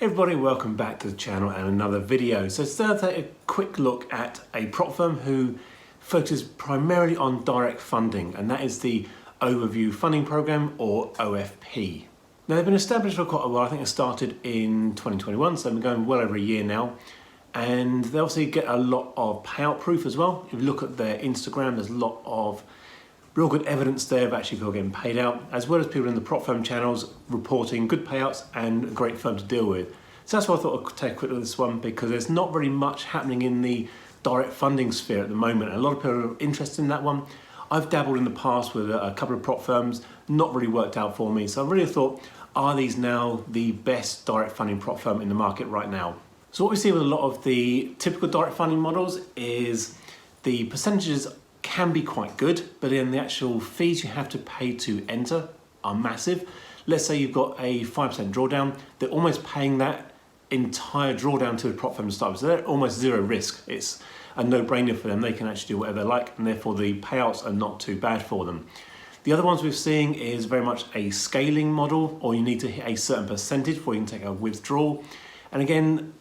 Everybody, welcome back to the channel and another video. So today I'll take a quick look at a prop firm who focuses primarily on direct funding, and that is the Overview Funding Program, or OFP. Now they've been established for quite a while. I think it started in 2021, so they've been going well over a year now. And they obviously get a lot of payout proof as well. If you look at their Instagram, there's a lot of real good evidence there of actually people getting paid out, as well as people in the prop firm channels reporting good payouts and a great firm to deal with. So that's why I thought I'd take a quick look at this one, because there's not very much happening in the direct funding sphere at the moment. And a lot of people are interested in that one. I've dabbled in the past with a couple of prop firms, not really worked out for me. So I really thought, are these now the best direct funding prop firm in the market right now? So what we see with a lot of the typical direct funding models is the percentages can be quite good, but then the actual fees you have to pay to enter are massive. Let's say you've got a 5% drawdown, they're almost paying that entire drawdown to the prop firm to start with, so they're almost zero risk. It's a no-brainer for them. They can actually do whatever they like, and therefore the payouts are not too bad for them. The other ones we're seeing is very much a scaling model, or you need to hit a certain percentage before you can take a withdrawal. And again,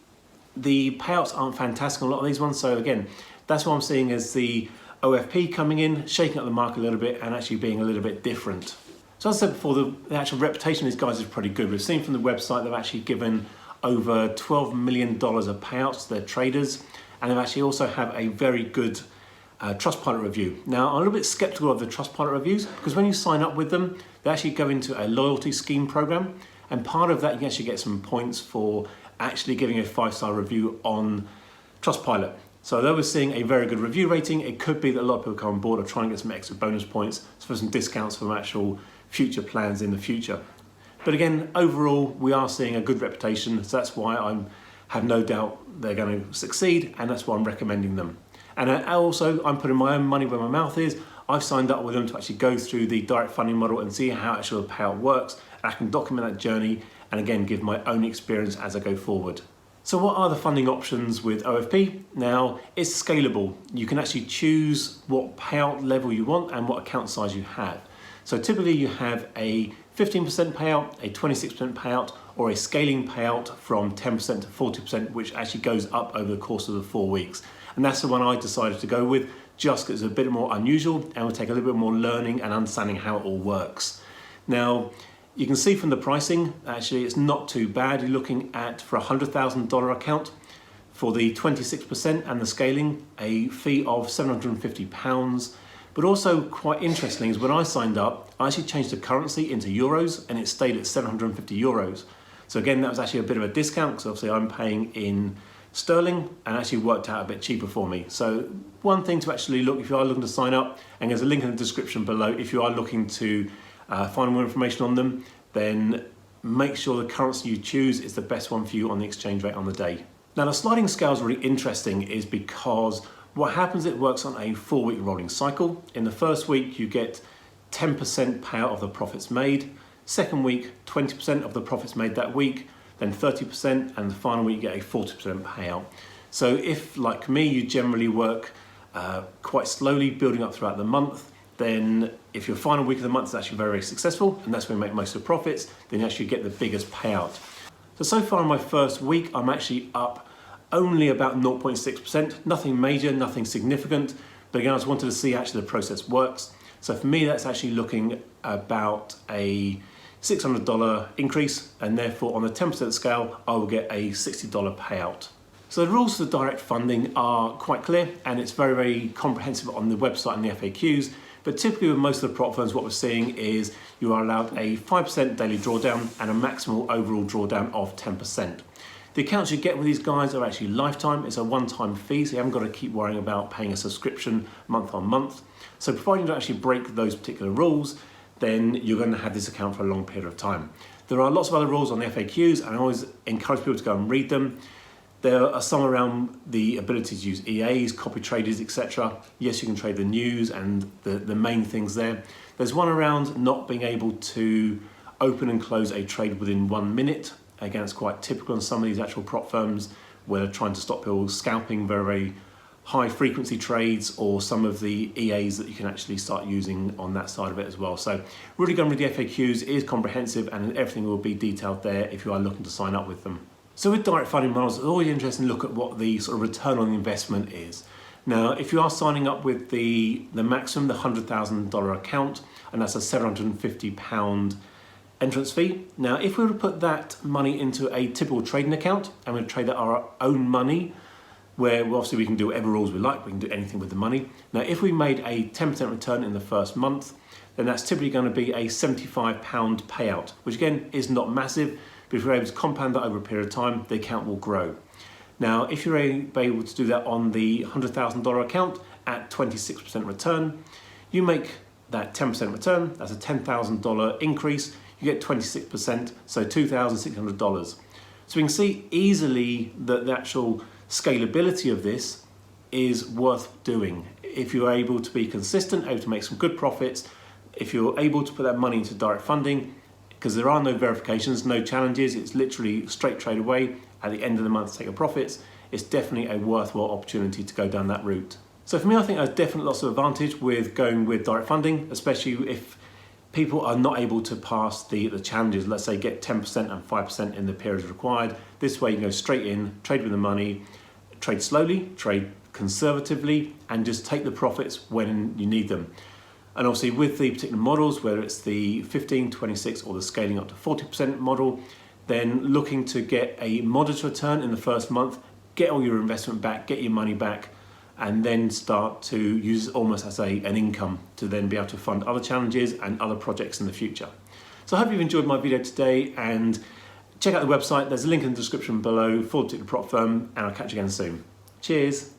the payouts aren't fantastic on a lot of these ones, so again, that's what I'm seeing as the OFP coming in, shaking up the market a little bit and actually being a little bit different. So as I said before, the actual reputation of these guys is pretty good. We've seen from the website they've actually given over $12 million of payouts to their traders, and they actually also have a very good Trustpilot review. Now, I'm a little bit skeptical of the Trustpilot reviews, because when you sign up with them, they actually go into a loyalty scheme program, and part of that you can actually get some points for actually giving a 5-star review on Trustpilot. So though we're seeing a very good review rating, it could be that a lot of people come on board or try and get some extra bonus points for some discounts from actual future plans in the future. But again, overall, we are seeing a good reputation, so that's why I have no doubt they're going to succeed, and that's why I'm recommending them. And I'm putting my own money where my mouth is. I've signed up with them to actually go through the direct funding model and see how actually the payout works. I can document that journey and again give my own experience as I go forward. So what are the funding options with OFP? Now, it's scalable. You can actually choose what payout level you want and what account size you have. So typically you have a 15% payout, a 26% payout, or a scaling payout from 10% to 40%, which actually goes up over the course of the 4 weeks. And that's the one I decided to go with, just because it's a bit more unusual and will take a little bit more learning and understanding how it all works. Now, you can see from the pricing, actually it's not too bad. You're looking at, for a $100,000 account, for the 26% and the scaling, a fee of £750. But also quite interesting is when I signed up, I actually changed the currency into euros and it stayed at 750 euros. So again, that was actually a bit of a discount, because obviously I'm paying in sterling, and actually worked out a bit cheaper for me. So one thing to actually look, if you are looking to sign up, and there's a link in the description below, if you are looking to find more information on them, then make sure the currency you choose is the best one for you on the exchange rate on the day. Now the sliding scale is really interesting, is because what happens, it works on a 4-week rolling cycle. In the first week you get 10% payout of the profits made, second week 20% of the profits made that week, then 30%, and the final week you get a 40% payout. So if, like me, you generally work quite slowly, building up throughout the month, then if your final week of the month is actually very, very successful, and that's when you make most of the profits, then you actually get the biggest payout. So far in my first week, I'm actually up only about 0.6%, nothing major, nothing significant, but again, I just wanted to see actually the process works. So for me, that's actually looking about a $600 increase, and therefore on the 10% scale, I will get a $60 payout. So the rules for direct funding are quite clear, and it's very, very comprehensive on the website and the FAQs. But typically with most of the prop firms, what we're seeing is you are allowed a 5% daily drawdown and a maximal overall drawdown of 10%. The accounts you get with these guys are actually lifetime. It's a one-time fee, so you haven't got to keep worrying about paying a subscription month on month. So providing you don't actually break those particular rules, then you're going to have this account for a long period of time. There are lots of other rules on the FAQs, and I always encourage people to go and read them. There are some around the ability to use EAs, copy traders, etc. Yes, you can trade the news and the main things there. There's one around not being able to open and close a trade within 1 minute. Again, it's quite typical in some of these actual prop firms where they're trying to stop people scalping very, very high frequency trades, or some of the EAs that you can actually start using on that side of it as well. So really going with the FAQs, it is comprehensive, and everything will be detailed there if you are looking to sign up with them. So with direct funding models, it's always interesting to look at what the sort of return on investment is. Now, if you are signing up with the maximum, the $100,000 account, and that's a £750 entrance fee. Now, if we were to put that money into a typical trading account and we trade our own money, where obviously we can do whatever rules we like, we can do anything with the money. Now, if we made a 10% return in the first month, then that's typically going to be a £75 payout, which again is not massive, but if you're able to compound that over a period of time, the account will grow. Now, if you're able to do that on the $100,000 account at 26% return, you make that 10% return, that's a $10,000 increase, you get 26%, so $2,600. So we can see easily that the actual scalability of this is worth doing. If you're able to be consistent, able to make some good profits, if you're able to put that money into direct funding, because there are no verifications, no challenges, it's literally straight trade away at the end of the month to take your profits, it's definitely a worthwhile opportunity to go down that route. So for me, I think there's definitely lots of advantage with going with direct funding, especially if people are not able to pass the challenges, let's say get 10% and 5% in the periods required. This way you can go straight in, trade with the money, trade slowly, trade conservatively, and just take the profits when you need them. And obviously with the particular models, whether it's the 15, 26 or the scaling up to 40% model, then looking to get a modest return in the first month, get all your investment back, get your money back, and then start to use it almost as an income to then be able to fund other challenges and other projects in the future. So I hope you've enjoyed my video today, and check out the website. There's a link in the description below for the particular prop firm, and I'll catch you again soon. Cheers.